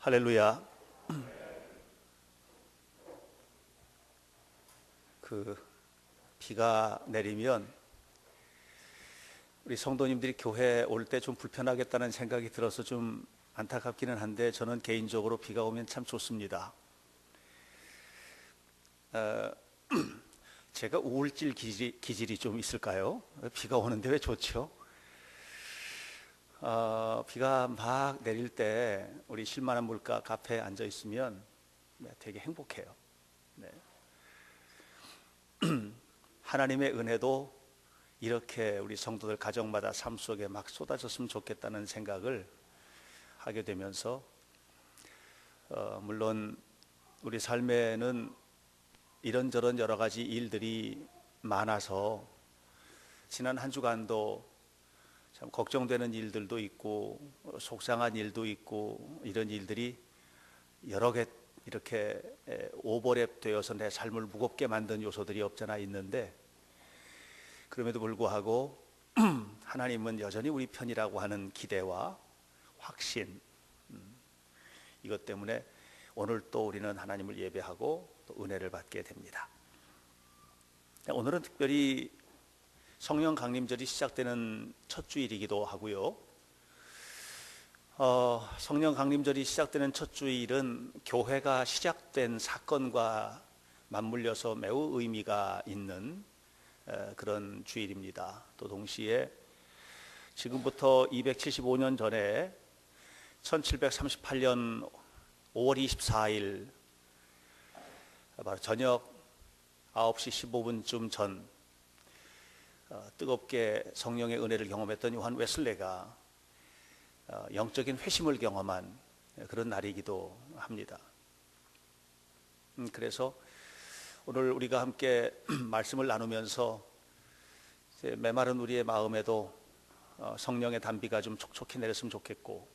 할렐루야. 비가 내리면 우리 성도님들이 교회 올 때 좀 불편하겠다는 생각이 들어서 좀 안타깝기는 한데, 저는 개인적으로 비가 오면 참 좋습니다. 제가 우울질 기질이 좀 있을까요? 비가 오는데 왜 좋죠? 비가 막 내릴 때 우리 실만한 물가 카페에 앉아 있으면 되게 행복해요. 네. 하나님의 은혜도 이렇게 우리 성도들 가정마다 삶 속에 막 쏟아졌으면 좋겠다는 생각을 하게 되면서, 물론 우리 삶에는 이런저런 여러 가지 일들이 많아서 지난 한 주간도 참 걱정되는 일들도 있고 속상한 일도 있고, 이런 일들이 여러 개 이렇게 오버랩 되어서 내 삶을 무겁게 만든 요소들이 없잖아 있는데, 그럼에도 불구하고 하나님은 여전히 우리 편이라고 하는 기대와 확신, 이것 때문에 오늘 또 우리는 하나님을 예배하고 또 은혜를 받게 됩니다. 오늘은 특별히 성령 강림절이 시작되는 첫 주일이기도 하고요. 성령 강림절이 시작되는 첫 주일은 교회가 시작된 사건과 맞물려서 매우 의미가 있는 그런 주일입니다. 또 동시에 지금부터 275년 전에 1738년 5월 24일 바로 저녁 9시 15분쯤 전 뜨겁게 성령의 은혜를 경험했던 요한 웨슬레가 영적인 회심을 경험한 그런 날이기도 합니다. 그래서 오늘 우리가 함께 말씀을 나누면서 메마른 우리의 마음에도 성령의 단비가 좀 촉촉히 내렸으면 좋겠고,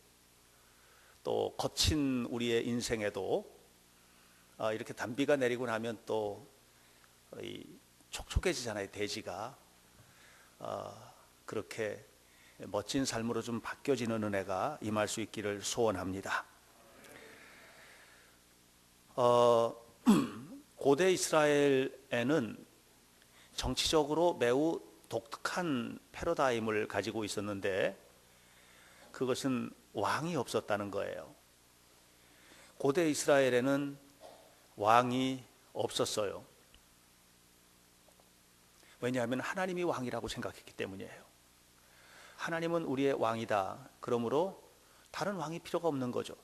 또 거친 우리의 인생에도 이렇게 단비가 내리고 나면 또 촉촉해지잖아요. 대지가 그렇게 멋진 삶으로 좀 바뀌어지는 은혜가 임할 수 있기를 소원합니다. 고대 이스라엘에는 정치적으로 매우 독특한 패러다임을 가지고 있었는데, 그것은 왕이 없었다는 거예요. 고대 이스라엘에는 왕이 없었어요. 왜냐하면 하나님이 왕이라고 생각했기 때문이에요. 하나님은 우리의 왕이다. 그러므로 다른 왕이 필요가 없는 거죠.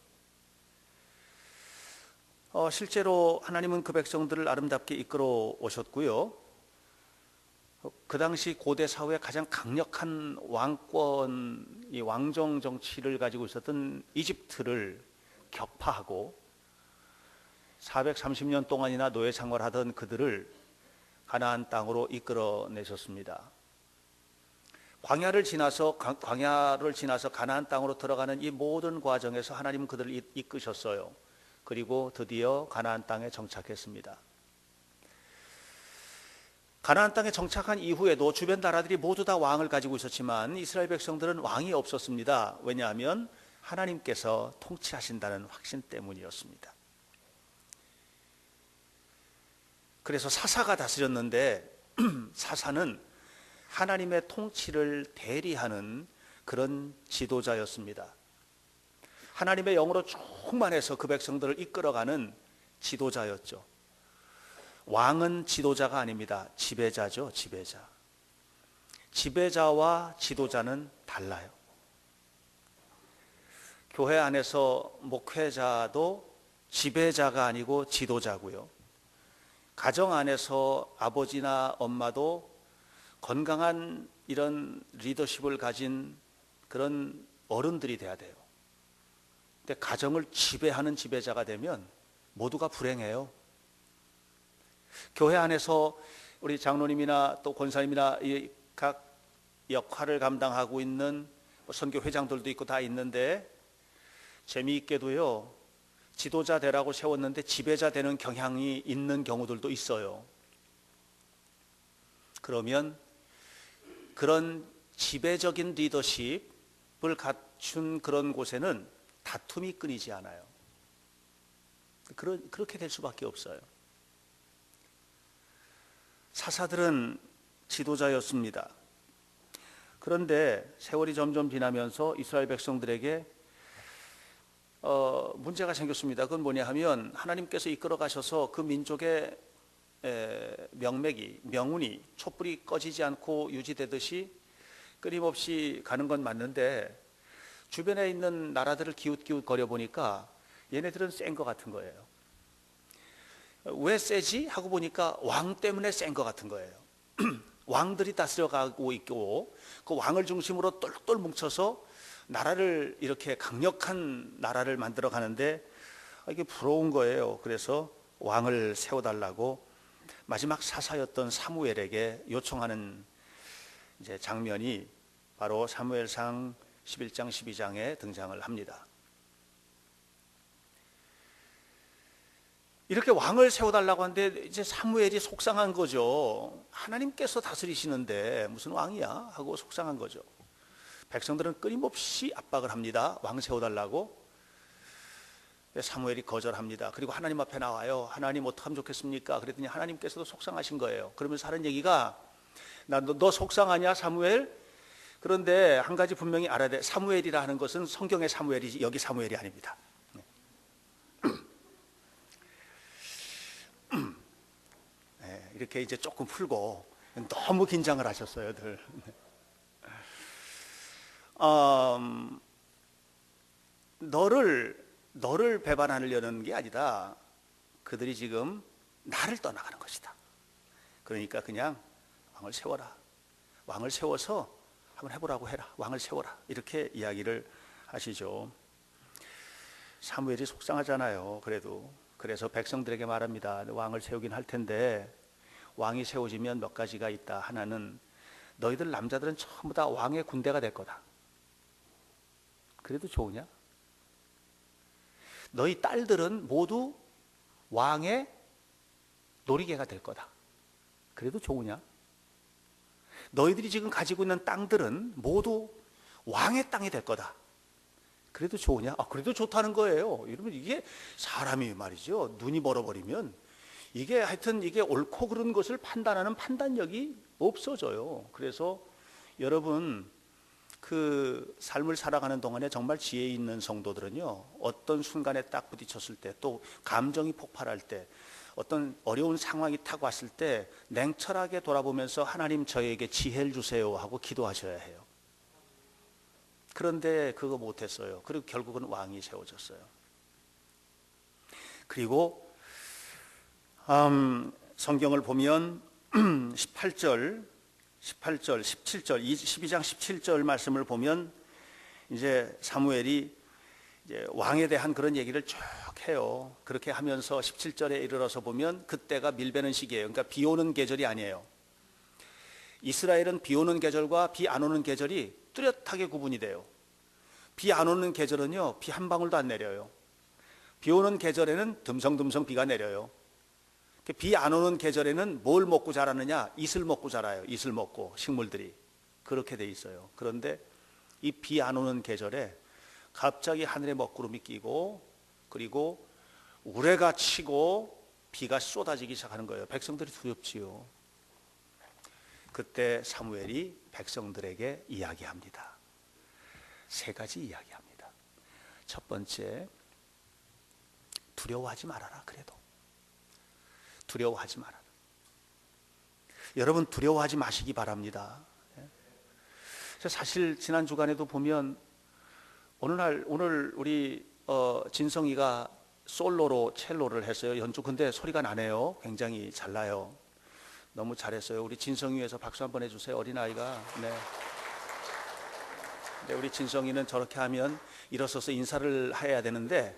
실제로 하나님은 그 백성들을 아름답게 이끌어 오셨고요. 그 당시 고대 사회의 가장 강력한 왕권, 이 왕정 정치를 가지고 있었던 이집트를 격파하고 430년 동안이나 노예 생활하던 그들을 가나안 땅으로 이끌어내셨습니다. 광야를 지나서 가나안 땅으로 들어가는 이 모든 과정에서 하나님은 그들을 이끄셨어요. 그리고 드디어 가나안 땅에 정착했습니다. 가나안 땅에 정착한 이후에도 주변 나라들이 모두 다 왕을 가지고 있었지만 이스라엘 백성들은 왕이 없었습니다. 왜냐하면 하나님께서 통치하신다는 확신 때문이었습니다. 그래서 사사가 다스렸는데 사사는 하나님의 통치를 대리하는 그런 지도자였습니다. 하나님의 영으로 충만해서 그 백성들을 이끌어가는 지도자였죠. 왕은 지도자가 아닙니다. 지배자죠. 지배자. 지배자와 지도자는 달라요. 교회 안에서 목회자도 지배자가 아니고 지도자고요. 가정 안에서 아버지나 엄마도 건강한 이런 리더십을 가진 그런 어른들이 돼야 돼요. 근데 가정을 지배하는 지배자가 되면 모두가 불행해요. 교회 안에서 우리 장로님이나 또 권사님이나 이 각 역할을 감당하고 있는 선교 회장들도 있고 다 있는데, 재미있게도요, 지도자 되라고 세웠는데 지배자 되는 경향이 있는 경우들도 있어요. 그러면 그런 지배적인 리더십을 갖춘 그런 곳에는 다툼이 끊이지 않아요. 그렇게 될 수밖에 없어요. 사사들은 지도자였습니다. 그런데 세월이 점점 지나면서 이스라엘 백성들에게 문제가 생겼습니다. 그건 뭐냐 하면 하나님께서 이끌어 가셔서 그 민족의 명운이 촛불이 꺼지지 않고 유지되듯이 끊임없이 가는 건 맞는데 주변에 있는 나라들을 기웃기웃 거려 보니까 얘네들은 센 것 같은 거예요. 왜 세지? 하고 보니까 왕 때문에 센 것 같은 거예요. 왕들이 다스려가고 있고 그 왕을 중심으로 똘똘 뭉쳐서 나라를 이렇게 강력한 나라를 만들어 가는데 이게 부러운 거예요. 그래서 왕을 세워달라고 마지막 사사였던 사무엘에게 요청하는 이제 장면이 바로 사무엘상 11장 12장에 등장을 합니다. 이렇게 왕을 세워달라고 하는데 이제 사무엘이 속상한 거죠. 하나님께서 다스리시는데 무슨 왕이야? 하고 속상한 거죠. 백성들은 끊임없이 압박을 합니다. 왕 세워달라고. 사무엘이 거절합니다. 그리고 하나님 앞에 나와요. 하나님 어떻게 하면 좋겠습니까? 그랬더니 하나님께서도 속상하신 거예요. 그러면서 하는 얘기가 너 속상하냐 사무엘? 그런데 한 가지 분명히 알아야 돼. 사무엘이라 하는 것은 성경의 사무엘이지 여기 사무엘이 아닙니다. 네, 이렇게 이제 조금 풀고 너무 긴장을 하셨어요, 늘. 너를 배반하려는 게 아니다. 그들이 지금 나를 떠나가는 것이다. 그러니까 그냥 왕을 세워라. 왕을 세워서 한번 해보라고 해라. 왕을 세워라. 이렇게 이야기를 하시죠. 사무엘이 속상하잖아요. 그래서 백성들에게 말합니다. 왕을 세우긴 할 텐데 왕이 세워지면 몇 가지가 있다. 하나는 너희들 남자들은 전부 다 왕의 군대가 될 거다. 그래도 좋으냐? 너희 딸들은 모두 왕의 놀이개가 될 거다. 그래도 좋으냐? 너희들이 지금 가지고 있는 땅들은 모두 왕의 땅이 될 거다. 그래도 좋으냐? 그래도 좋다는 거예요. 여러분 이게 사람이 말이죠. 눈이 멀어버리면 이게 하여튼 이게 옳고 그른 것을 판단하는 판단력이 없어져요. 그래서 여러분 그 삶을 살아가는 동안에 정말 지혜 있는 성도들은요, 어떤 순간에 딱 부딪혔을 때, 또 감정이 폭발할 때, 어떤 어려운 상황이 탁 왔을 때 냉철하게 돌아보면서 하나님 저에게 지혜를 주세요 하고 기도하셔야 해요. 그런데 그거 못했어요. 그리고 결국은 왕이 세워졌어요. 그리고 성경을 보면 18절, 17절, 12장 17절 말씀을 보면 이제 사무엘이 이제 왕에 대한 그런 얘기를 쭉 해요. 그렇게 하면서 17절에 이르러서 보면 그때가 밀베는 시기예요. 그러니까 비 오는 계절이 아니에요. 이스라엘은 비 오는 계절과 비 안 오는 계절이 뚜렷하게 구분이 돼요. 비 안 오는 계절은요, 비 한 방울도 안 내려요. 비 오는 계절에는 듬성듬성 비가 내려요. 비 안 오는 계절에는 뭘 먹고 자라느냐? 이슬 먹고 자라요. 이슬 먹고 식물들이 그렇게 돼 있어요. 그런데 이 비 안 오는 계절에 갑자기 하늘에 먹구름이 끼고 그리고 우레가 치고 비가 쏟아지기 시작하는 거예요. 백성들이 두렵지요. 그때 사무엘이 백성들에게 이야기합니다. 세 가지 이야기합니다. 첫 번째, 두려워하지 말아라. 그래도 두려워하지 말아라. 여러분 두려워하지 마시기 바랍니다. 사실 지난 주간에도 보면 오늘 우리 진성이가 솔로로 첼로를 했어요. 연주. 근데 소리가 나네요. 굉장히 잘 나요. 너무 잘했어요. 우리 진성이 위해서 박수 한번 해주세요. 어린아이가. 네. 근데 우리 진성이는 저렇게 하면 일어서서 인사를 해야 되는데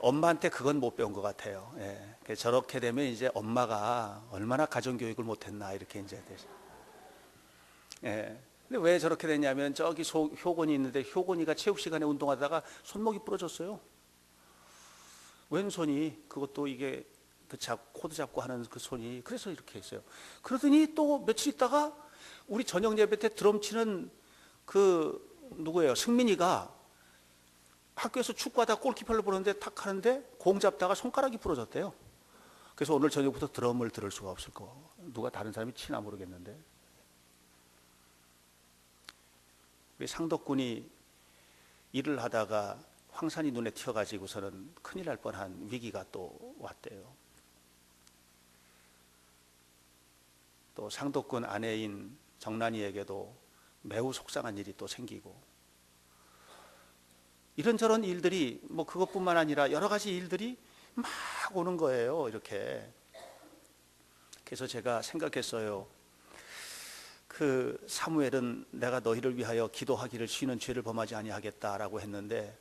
엄마한테 그건 못 배운 것 같아요. 예. 저렇게 되면 이제 엄마가 얼마나 가정교육을 못했나 이렇게 이제 되죠. 예. 근데 왜 저렇게 됐냐면 저기 효곤이 있는데 효곤이가 체육 시간에 운동하다가 손목이 부러졌어요. 왼손이 그것도 이게 그 코드 잡고 하는 그 손이 그래서 이렇게 했어요. 그러더니 또 며칠 있다가 우리 저녁 예배 때 드럼 치는 그 누구예요? 승민이가 학교에서 축구하다 골키퍼를 보는데 탁 하는데 공 잡다가 손가락이 부러졌대요. 그래서 오늘 저녁부터 드럼을 들을 수가 없을 거. 누가 다른 사람이 치나 모르겠는데. 우리 상덕군이 일을 하다가 황산이 눈에 튀어가지고서는 큰일 날 뻔한 위기가 또 왔대요. 또 상덕군 아내인 정란이에게도 매우 속상한 일이 또 생기고, 이런저런 일들이 뭐 그것뿐만 아니라 여러 가지 일들이 막 오는 거예요. 이렇게. 그래서 제가 생각했어요. 그 사무엘은 내가 너희를 위하여 기도하기를 쉬는 죄를 범하지 아니하겠다라고 했는데,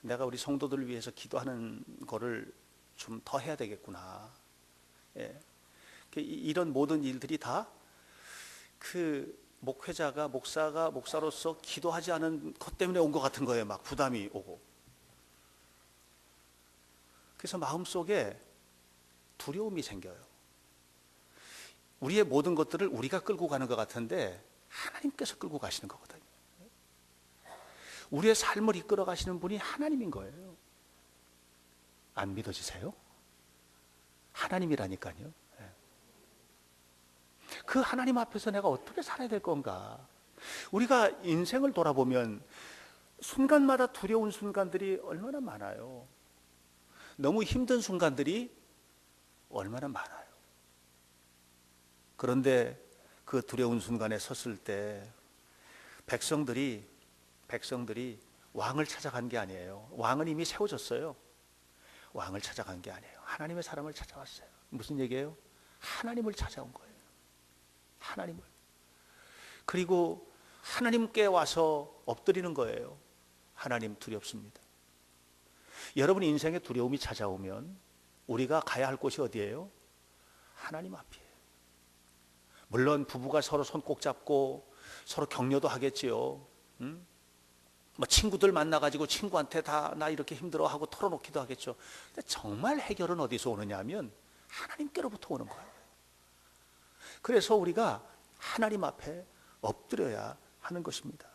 내가 우리 성도들을 위해서 기도하는 거를 좀 더 해야 되겠구나. 예. 이런 모든 일들이 다 그 목회자가 목사로서 기도하지 않은 것 때문에 온 것 같은 거예요. 막 부담이 오고. 그래서 마음속에 두려움이 생겨요. 우리의 모든 것들을 우리가 끌고 가는 것 같은데 하나님께서 끌고 가시는 거거든요. 우리의 삶을 이끌어 가시는 분이 하나님인 거예요. 안 믿어지세요? 하나님이라니까요. 그 하나님 앞에서 내가 어떻게 살아야 될 건가? 우리가 인생을 돌아보면 순간마다 두려운 순간들이 얼마나 많아요. 너무 힘든 순간들이 얼마나 많아요. 그런데 그 두려운 순간에 섰을 때 백성들이 왕을 찾아간 게 아니에요. 왕은 이미 세워졌어요. 왕을 찾아간 게 아니에요. 하나님의 사람을 찾아왔어요. 무슨 얘기예요? 하나님을 찾아온 거예요. 하나님을. 그리고 하나님께 와서 엎드리는 거예요. 하나님 두렵습니다. 여러분 인생에 두려움이 찾아오면 우리가 가야 할 곳이 어디예요? 하나님 앞이에요. 물론 부부가 서로 손 꼭 잡고 서로 격려도 하겠지요. 뭐 친구들 만나가지고 친구한테 다 나 이렇게 힘들어하고 털어놓기도 하겠죠. 근데 정말 해결은 어디서 오느냐 하면 하나님께로부터 오는 거예요. 그래서 우리가 하나님 앞에 엎드려야 하는 것입니다.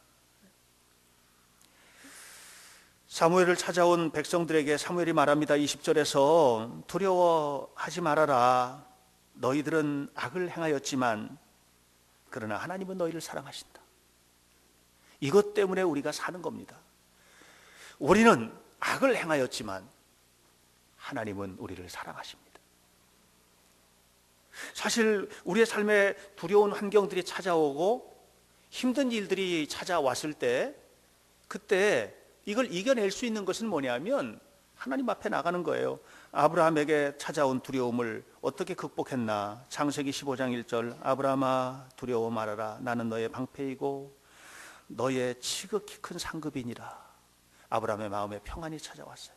사무엘을 찾아온 백성들에게 사무엘이 말합니다. 20절에서 두려워하지 말아라. 너희들은 악을 행하였지만 그러나 하나님은 너희를 사랑하신다. 이것 때문에 우리가 사는 겁니다. 우리는 악을 행하였지만 하나님은 우리를 사랑하십니다. 사실 우리의 삶에 두려운 환경들이 찾아오고 힘든 일들이 찾아왔을 때, 그때 이걸 이겨낼 수 있는 것은 뭐냐면 하나님 앞에 나가는 거예요. 아브라함에게 찾아온 두려움을 어떻게 극복했나? 창세기 15장 1절, 아브라함아 두려워 말아라. 나는 너의 방패이고 너의 지극히 큰 상급이니라. 아브라함의 마음에 평안이 찾아왔어요.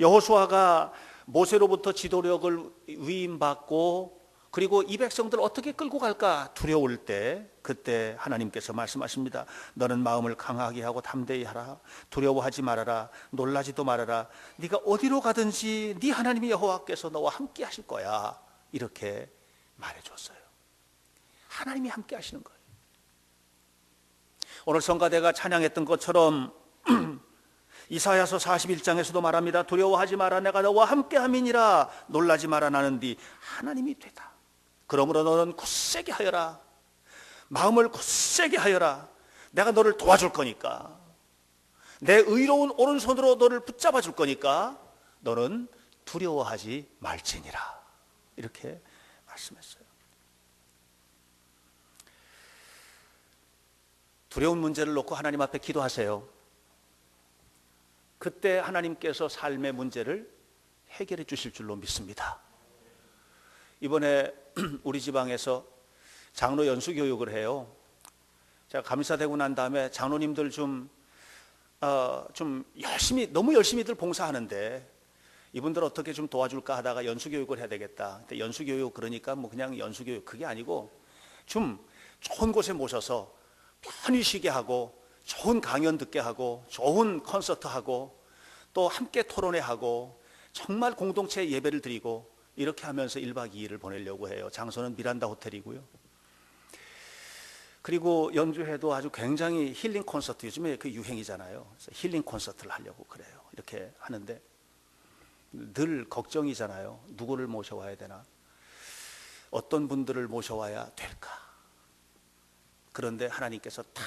여호수아가 모세로부터 지도력을 위임받고 그리고 이 백성들 어떻게 끌고 갈까 두려울 때, 그때 하나님께서 말씀하십니다. 너는 마음을 강하게 하고 담대히 하라. 두려워하지 말아라. 놀라지도 말아라. 네가 어디로 가든지 네 하나님 여호와께서 너와 함께 하실 거야. 이렇게 말해줬어요. 하나님이 함께 하시는 거예요. 오늘 성가대가 찬양했던 것처럼 이사야서 41장에서도 말합니다. 두려워하지 마라. 내가 너와 함께 함이니라. 놀라지 마라. 나는 네 하나님이 되다. 그러므로 너는 굳세게 하여라. 마음을 굳세게 하여라. 내가 너를 도와줄 거니까. 내 의로운 오른손으로 너를 붙잡아 줄 거니까 너는 두려워하지 말지니라. 이렇게 말씀했어요. 두려운 문제를 놓고 하나님 앞에 기도하세요. 그때 하나님께서 삶의 문제를 해결해 주실 줄로 믿습니다. 이번에 우리 지방에서 장로 연수 교육을 해요. 제가 감사되고 난 다음에 장로님들 좀 열심히, 너무 열심히들 봉사하는데 이분들 어떻게 좀 도와줄까 하다가 연수 교육을 해야 되겠다. 근데 연수 교육 그러니까 뭐 그냥 연수 교육 그게 아니고 좀 좋은 곳에 모셔서 편히 쉬게 하고 좋은 강연 듣게 하고 좋은 콘서트 하고 또 함께 토론회 하고 정말 공동체 예배를 드리고 이렇게 하면서 1박 2일을 보내려고 해요. 장소는 미란다 호텔이고요. 그리고 연주회도 아주 굉장히 힐링 콘서트, 요즘에 그 유행이잖아요. 그래서 힐링 콘서트를 하려고 그래요. 이렇게 하는데 늘 걱정이잖아요. 누구를 모셔와야 되나? 어떤 분들을 모셔와야 될까? 그런데 하나님께서 다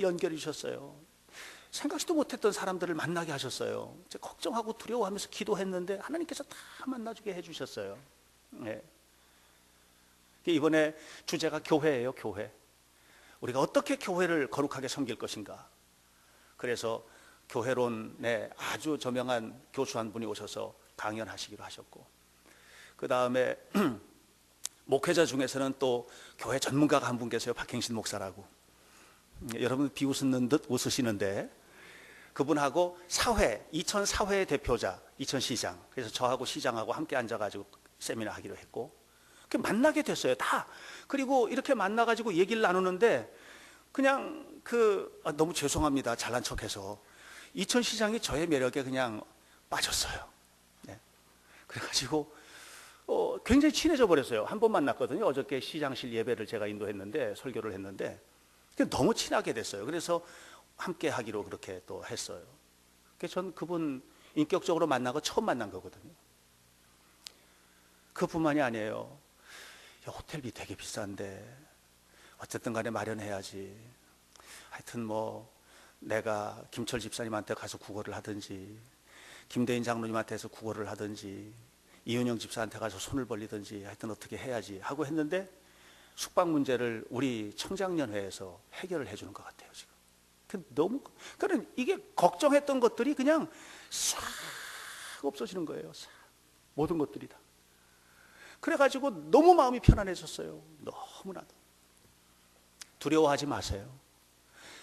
연결해 주셨어요. 생각지도 못했던 사람들을 만나게 하셨어요. 걱정하고 두려워하면서 기도했는데 하나님께서 다 만나주게 해주셨어요. 네. 이번에 주제가 교회예요. 교회. 우리가 어떻게 교회를 거룩하게 섬길 것인가. 그래서 교회론에 아주 저명한 교수 한 분이 오셔서 강연하시기로 하셨고, 그 다음에 목회자 중에서는 또 교회 전문가가 한 분 계세요. 박행신 목사라고. 여러분 비웃는 듯 웃으시는데, 그분하고 사회, 이천 사회 대표자, 이천 시장, 그래서 저하고 시장하고 함께 앉아가지고 세미나 하기로 했고, 만나게 됐어요. 다. 그리고 이렇게 만나가지고 얘기를 나누는데 그냥 너무 죄송합니다. 잘난 척해서 이천 시장이 저의 매력에 그냥 빠졌어요. 네. 그래가지고 굉장히 친해져 버렸어요. 한 번 만났거든요. 어저께 시장실 예배를 제가 인도했는데, 설교를 했는데 너무 친하게 됐어요. 그래서 함께 하기로 그렇게 또 했어요. 그래서 전 그분 인격적으로 만나고 처음 만난 거거든요. 그뿐만이 아니에요. 호텔비 되게 비싼데 어쨌든 간에 마련해야지. 하여튼 뭐 내가 김철 집사님한테 가서 구걸을 하든지, 김대인 장로님한테서 구걸을 하든지, 이은영 집사한테 가서 손을 벌리든지, 하여튼 어떻게 해야지 하고 했는데 숙박 문제를 우리 청장년회에서 해결을 해주는 것 같아요. 지금 너무, 그러니까 이게 걱정했던 것들이 그냥 싹 없어지는 거예요. 싹. 모든 것들이 다. 그래가지고 너무 마음이 편안해졌어요. 너무나도. 두려워하지 마세요.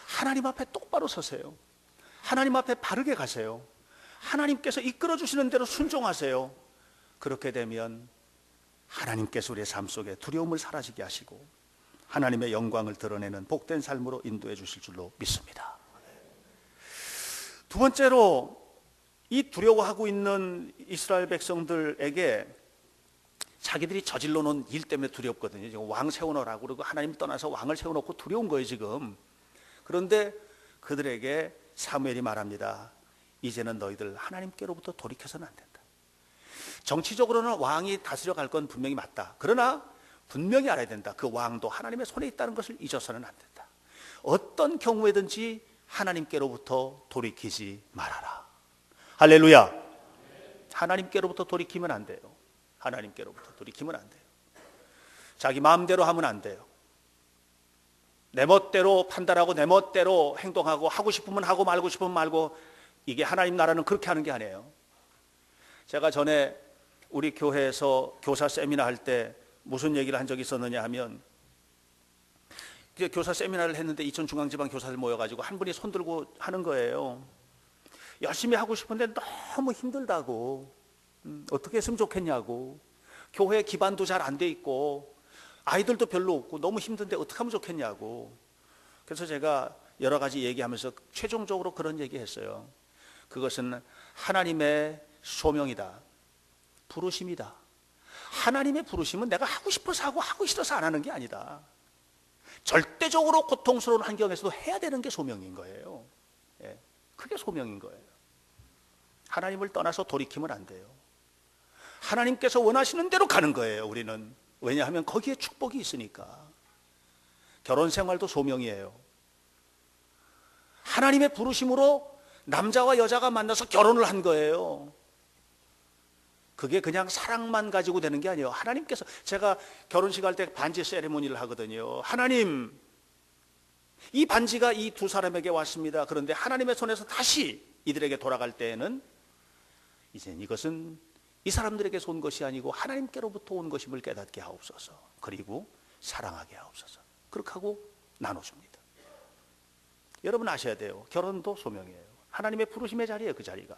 하나님 앞에 똑바로 서세요. 하나님 앞에 바르게 가세요. 하나님께서 이끌어 주시는 대로 순종하세요. 그렇게 되면 하나님께서 우리의 삶 속에 두려움을 사라지게 하시고 하나님의 영광을 드러내는 복된 삶으로 인도해 주실 줄로 믿습니다. 두 번째로, 이 두려워하고 있는 이스라엘 백성들에게 자기들이 저질러 놓은 일 때문에 두렵거든요. 지금 왕 세워놓으라고 그러고 하나님 떠나서 왕을 세워놓고 두려운 거예요 지금. 그런데 그들에게 사무엘이 말합니다. 이제는 너희들 하나님께로부터 돌이켜서는 안 된다. 정치적으로는 왕이 다스려 갈 건 분명히 맞다. 그러나 분명히 알아야 된다. 그 왕도 하나님의 손에 있다는 것을 잊어서는 안 된다. 어떤 경우에든지 하나님께로부터 돌이키지 말아라. 할렐루야. 하나님께로부터 돌이키면 안 돼요. 하나님께로부터 돌이키면 안 돼요. 자기 마음대로 하면 안 돼요. 내 멋대로 판단하고 내 멋대로 행동하고, 하고 싶으면 하고 말고 싶으면 말고, 이게 하나님 나라는 그렇게 하는 게 아니에요. 제가 전에 우리 교회에서 교사 세미나 할 때 무슨 얘기를 한 적이 있었느냐 하면, 교사 세미나를 했는데 이천중앙지방 교사들 모여가지고 한 분이 손 들고 하는 거예요. 열심히 하고 싶은데 너무 힘들다고, 어떻게 했으면 좋겠냐고, 교회 기반도 잘 안 돼 있고 아이들도 별로 없고 너무 힘든데 어떻게 하면 좋겠냐고. 그래서 제가 여러 가지 얘기하면서 최종적으로 그런 얘기 했어요. 그것은 하나님의 소명이다, 부르심이다. 하나님의 부르심은 내가 하고 싶어서 하고 하고 싫어서 안 하는 게 아니다. 절대적으로 고통스러운 환경에서도 해야 되는 게 소명인 거예요. 예, 그게 소명인 거예요. 하나님을 떠나서 돌이키면 안 돼요. 하나님께서 원하시는 대로 가는 거예요. 우리는. 왜냐하면 거기에 축복이 있으니까. 결혼 생활도 소명이에요. 하나님의 부르심으로 남자와 여자가 만나서 결혼을 한 거예요. 그게 그냥 사랑만 가지고 되는 게 아니에요. 하나님께서, 제가 결혼식 할 때 반지 세레모니를 하거든요. 하나님, 이 반지가 이 두 사람에게 왔습니다. 그런데 하나님의 손에서 다시 이들에게 돌아갈 때에는 이젠 이것은 이 사람들에게서 온 것이 아니고 하나님께로부터 온 것임을 깨닫게 하옵소서. 그리고 사랑하게 하옵소서. 그렇게 하고 나눠줍니다. 여러분 아셔야 돼요. 결혼도 소명이에요. 하나님의 부르심의 자리예요. 그 자리가.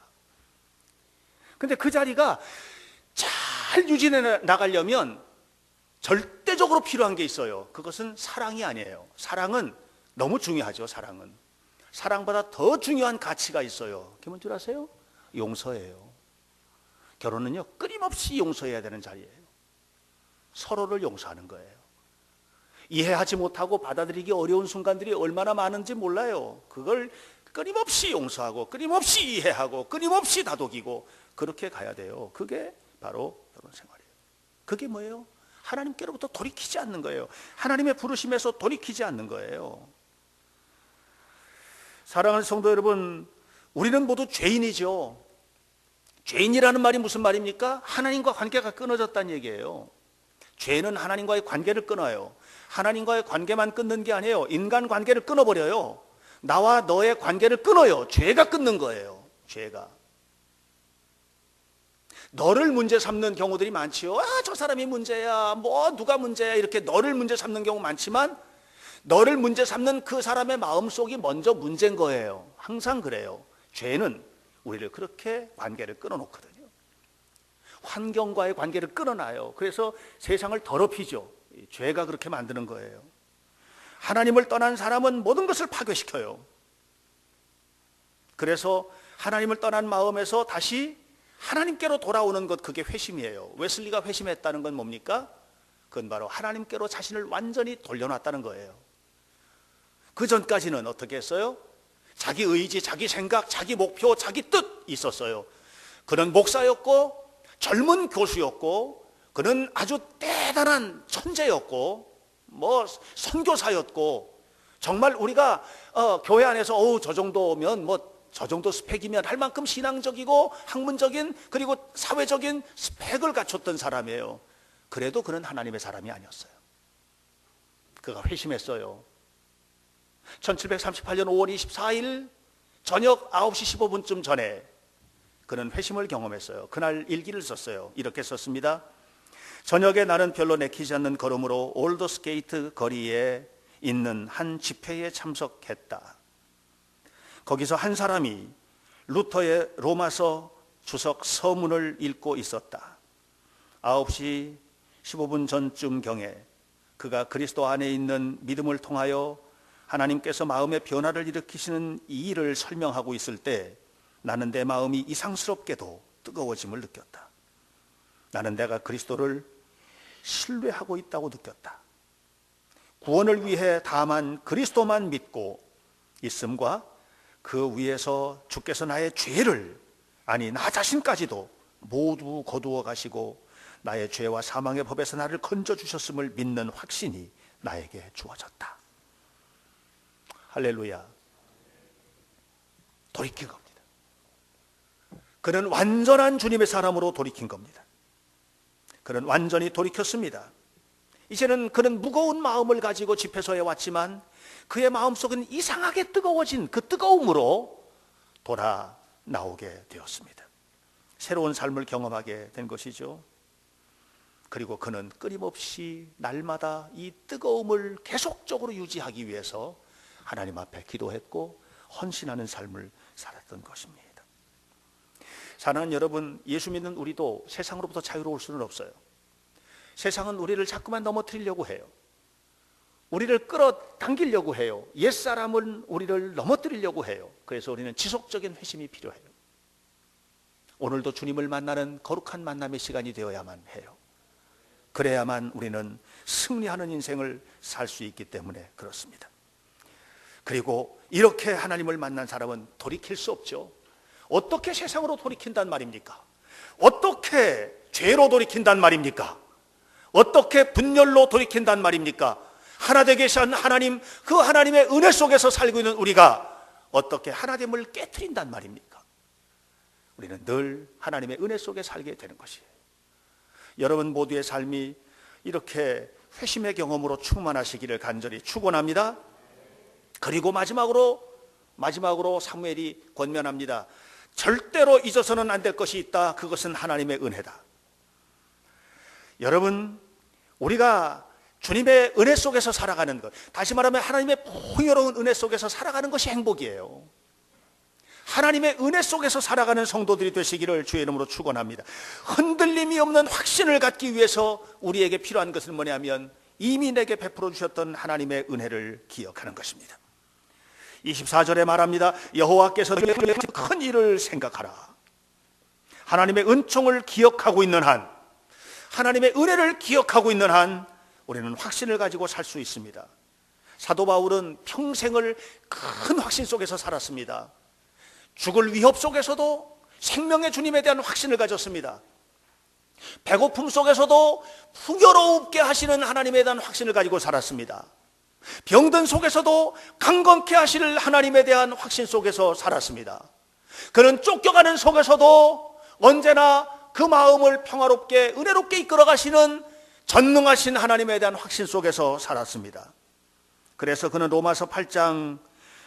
근데 그 자리가 잘 유지해 나가려면 절대적으로 필요한 게 있어요. 그것은 사랑이 아니에요. 사랑은 너무 중요하죠. 사랑은. 사랑보다 더 중요한 가치가 있어요. 그게 뭔지 아세요? 용서예요. 결혼은요, 끊임없이 용서해야 되는 자리예요. 서로를 용서하는 거예요. 이해하지 못하고 받아들이기 어려운 순간들이 얼마나 많은지 몰라요. 그걸 끊임없이 용서하고 끊임없이 이해하고 끊임없이 다독이고 그렇게 가야 돼요. 그게 바로 결혼 생활이에요. 그게 뭐예요? 하나님께로부터 돌이키지 않는 거예요. 하나님의 부르심에서 돌이키지 않는 거예요. 사랑하는 성도 여러분, 우리는 모두 죄인이죠. 죄인이라는 말이 무슨 말입니까? 하나님과 관계가 끊어졌다는 얘기예요. 죄는 하나님과의 관계를 끊어요. 하나님과의 관계만 끊는 게 아니에요. 인간 관계를 끊어버려요. 나와 너의 관계를 끊어요. 죄가 끊는 거예요. 죄가. 너를 문제 삼는 경우들이 많지요. 저 사람이 문제야, 누가 문제야, 이렇게 너를 문제 삼는 경우 많지만 너를 문제 삼는 그 사람의 마음속이 먼저 문제인 거예요. 항상 그래요. 죄는 우리를 그렇게 관계를 끊어놓거든요. 환경과의 관계를 끊어놔요. 그래서 세상을 더럽히죠. 죄가 그렇게 만드는 거예요. 하나님을 떠난 사람은 모든 것을 파괴시켜요. 그래서 하나님을 떠난 마음에서 다시 하나님께로 돌아오는 것, 그게 회심이에요. 웨슬리가 회심했다는 건 뭡니까? 그건 바로 하나님께로 자신을 완전히 돌려놨다는 거예요. 그 전까지는 어떻게 했어요? 자기 의지, 자기 생각, 자기 목표, 자기 뜻 있었어요. 그는 목사였고 젊은 교수였고 그는 아주 대단한 천재였고 선교사였고 정말 우리가 교회 안에서 저 정도면 저 정도 스펙이면 할 만큼 신앙적이고 학문적인 그리고 사회적인 스펙을 갖췄던 사람이에요. 그래도 그는 하나님의 사람이 아니었어요. 그가 회심했어요. 1738년 5월 24일 저녁 9시 15분쯤 전에 그는 회심을 경험했어요. 그날 일기를 썼어요. 이렇게 썼습니다. 저녁에 나는 별로 내키지 않는 걸음으로 올더스게이트 거리에 있는 한 집회에 참석했다. 거기서 한 사람이 루터의 로마서 주석 서문을 읽고 있었다. 9시 15분 전쯤경에 그가 그리스도 안에 있는 믿음을 통하여 하나님께서 마음의 변화를 일으키시는 이 일을 설명하고 있을 때 나는 내 마음이 이상스럽게도 뜨거워짐을 느꼈다. 나는 내가 그리스도를 신뢰하고 있다고 느꼈다. 구원을 위해 다만 그리스도만 믿고 있음과 그 위에서 주께서 나의 죄를, 아니 나 자신까지도 모두 거두어 가시고 나의 죄와 사망의 법에서 나를 건져주셨음을 믿는 확신이 나에게 주어졌다. 할렐루야. 돌이킨 겁니다. 그는 완전한 주님의 사람으로 돌이킨 겁니다. 그는 완전히 돌이켰습니다. 이제는 그는 무거운 마음을 가지고 집회소에 왔지만 그의 마음속은 이상하게 뜨거워진 그 뜨거움으로 돌아 나오게 되었습니다. 새로운 삶을 경험하게 된 것이죠. 그리고 그는 끊임없이 날마다 이 뜨거움을 계속적으로 유지하기 위해서 하나님 앞에 기도했고 헌신하는 삶을 살았던 것입니다. 사랑하는 여러분, 예수 믿는 우리도 세상으로부터 자유로울 수는 없어요. 세상은 우리를 자꾸만 넘어뜨리려고 해요. 우리를 끌어당기려고 해요. 옛사람은 우리를 넘어뜨리려고 해요. 그래서 우리는 지속적인 회심이 필요해요. 오늘도 주님을 만나는 거룩한 만남의 시간이 되어야만 해요. 그래야만 우리는 승리하는 인생을 살 수 있기 때문에 그렇습니다. 그리고 이렇게 하나님을 만난 사람은 돌이킬 수 없죠. 어떻게 세상으로 돌이킨단 말입니까? 어떻게 죄로 돌이킨단 말입니까? 어떻게 분열로 돌이킨단 말입니까? 하나 되게 하신 하나님, 그 하나님의 은혜 속에서 살고 있는 우리가 어떻게 하나됨을 깨트린단 말입니까? 우리는 늘 하나님의 은혜 속에 살게 되는 것이에요. 여러분 모두의 삶이 이렇게 회심의 경험으로 충만하시기를 간절히 축원합니다. 그리고 마지막으로 사무엘이 권면합니다. 절대로 잊어서는 안 될 것이 있다. 그것은 하나님의 은혜다. 여러분, 우리가 주님의 은혜 속에서 살아가는 것, 다시 말하면 하나님의 풍요로운 은혜 속에서 살아가는 것이 행복이에요. 하나님의 은혜 속에서 살아가는 성도들이 되시기를 주의 이름으로 축원합니다. 흔들림이 없는 확신을 갖기 위해서 우리에게 필요한 것은 뭐냐면 이미 내게 베풀어 주셨던 하나님의 은혜를 기억하는 것입니다. 24절에 말합니다. 여호와께서 큰 일을 생각하라. 하나님의 은총을 기억하고 있는 한, 하나님의 은혜를 기억하고 있는 한 우리는 확신을 가지고 살 수 있습니다. 사도 바울은 평생을 큰 확신 속에서 살았습니다. 죽을 위협 속에서도 생명의 주님에 대한 확신을 가졌습니다. 배고픔 속에서도 풍요롭게 하시는 하나님에 대한 확신을 가지고 살았습니다. 병든 속에서도 강건케 하실 하나님에 대한 확신 속에서 살았습니다. 그는 쫓겨가는 속에서도 언제나 그 마음을 평화롭게 은혜롭게 이끌어 가시는 전능하신 하나님에 대한 확신 속에서 살았습니다. 그래서 그는 로마서 8장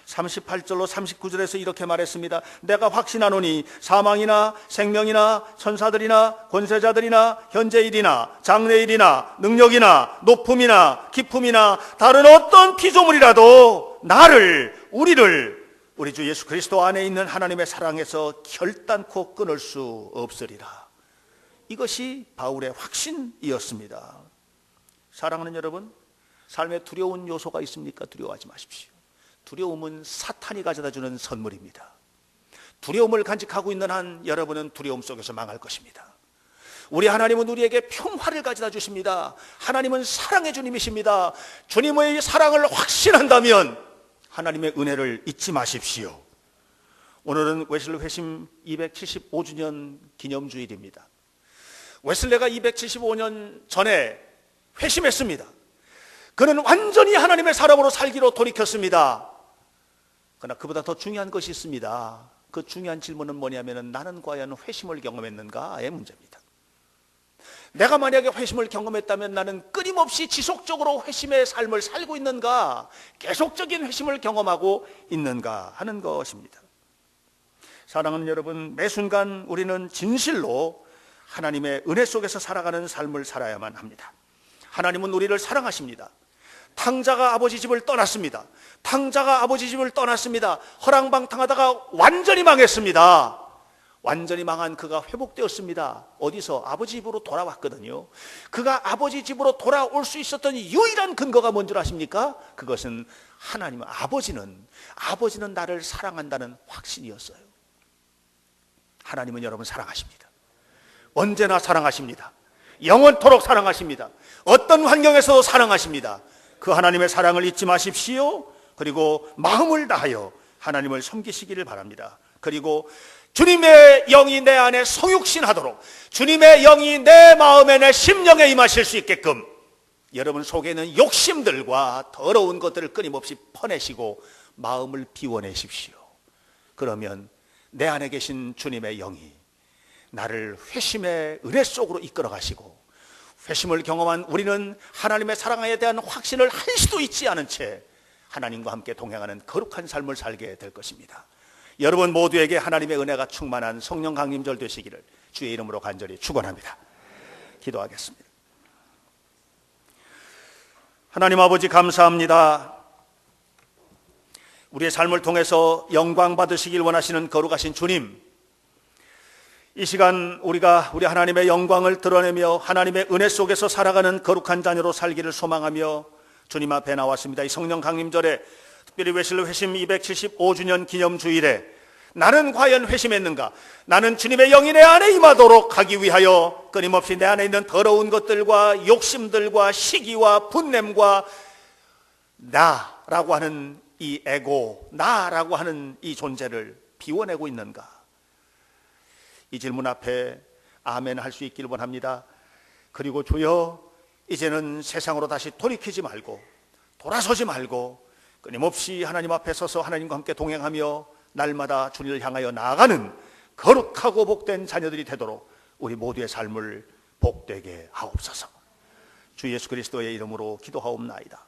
38절로 39절에서 이렇게 말했습니다. 내가 확신하노니 사망이나 생명이나 천사들이나 권세자들이나 현재일이나 장래일이나 능력이나 높음이나 깊음이나 다른 어떤 피조물이라도 나를 우리를 우리 주 예수 그리스도 안에 있는 하나님의 사랑에서 결단코 끊을 수 없으리라. 이것이 바울의 확신이었습니다. 사랑하는 여러분, 삶에 두려운 요소가 있습니까? 두려워하지 마십시오. 두려움은 사탄이 가져다주는 선물입니다. 두려움을 간직하고 있는 한 여러분은 두려움 속에서 망할 것입니다. 우리 하나님은 우리에게 평화를 가져다 주십니다. 하나님은 사랑의 주님이십니다. 주님의 사랑을 확신한다면 하나님의 은혜를 잊지 마십시오. 오늘은 웨슬리 회심 275주년 기념주일입니다. 웨슬리가 275년 전에 회심했습니다. 그는 완전히 하나님의 사람으로 살기로 돌이켰습니다. 그러나 그보다 더 중요한 것이 있습니다. 그 중요한 질문은 뭐냐면 나는 과연 회심을 경험했는가의 문제입니다. 내가 만약에 회심을 경험했다면 나는 끊임없이 지속적으로 회심의 삶을 살고 있는가, 계속적인 회심을 경험하고 있는가 하는 것입니다. 사랑하는 여러분, 매 순간 우리는 진실로 하나님의 은혜 속에서 살아가는 삶을 살아야만 합니다. 하나님은 우리를 사랑하십니다. 탕자가 아버지 집을 떠났습니다. 탕자가 아버지 집을 떠났습니다. 허랑방탕하다가 완전히 망했습니다. 완전히 망한 그가 회복되었습니다. 어디서? 아버지 집으로 돌아왔거든요. 그가 아버지 집으로 돌아올 수 있었던 유일한 근거가 뭔 줄 아십니까? 그것은 하나님, 아버지는 나를 사랑한다는 확신이었어요. 하나님은 여러분 사랑하십니다. 언제나 사랑하십니다. 영원토록 사랑하십니다. 어떤 환경에서도 사랑하십니다. 그 하나님의 사랑을 잊지 마십시오. 그리고 마음을 다하여 하나님을 섬기시기를 바랍니다. 그리고 주님의 영이 내 안에 성육신하도록, 주님의 영이 내 마음에 내 심령에 임하실 수 있게끔 여러분 속에 있는 욕심들과 더러운 것들을 끊임없이 퍼내시고 마음을 비워내십시오. 그러면 내 안에 계신 주님의 영이 나를 회심의 은혜 속으로 이끌어 가시고, 회심을 경험한 우리는 하나님의 사랑에 대한 확신을 할 수도 있지 않은 채 하나님과 함께 동행하는 거룩한 삶을 살게 될 것입니다. 여러분 모두에게 하나님의 은혜가 충만한 성령 강림절 되시기를 주의 이름으로 간절히 축원합니다. 기도하겠습니다. 하나님 아버지 감사합니다. 우리의 삶을 통해서 영광 받으시길 원하시는 거룩하신 주님, 이 시간 우리가 우리 하나님의 영광을 드러내며 하나님의 은혜 속에서 살아가는 거룩한 자녀로 살기를 소망하며 주님 앞에 나왔습니다. 이 성령 강림절에 특별히 웨슬리 회심 275주년 기념주일에 나는 과연 회심했는가? 나는 주님의 영이 내 안에 임하도록 하기 위하여 끊임없이 내 안에 있는 더러운 것들과 욕심들과 시기와 분냄과 나라고 하는 이 에고, 나라고 하는 이 존재를 비워내고 있는가? 이 질문 앞에 아멘 할 수 있기를 원합니다. 그리고 주여, 이제는 세상으로 다시 돌이키지 말고 돌아서지 말고 끊임없이 하나님 앞에 서서 하나님과 함께 동행하며 날마다 주님을 향하여 나아가는 거룩하고 복된 자녀들이 되도록 우리 모두의 삶을 복되게 하옵소서. 주 예수 그리스도의 이름으로 기도하옵나이다.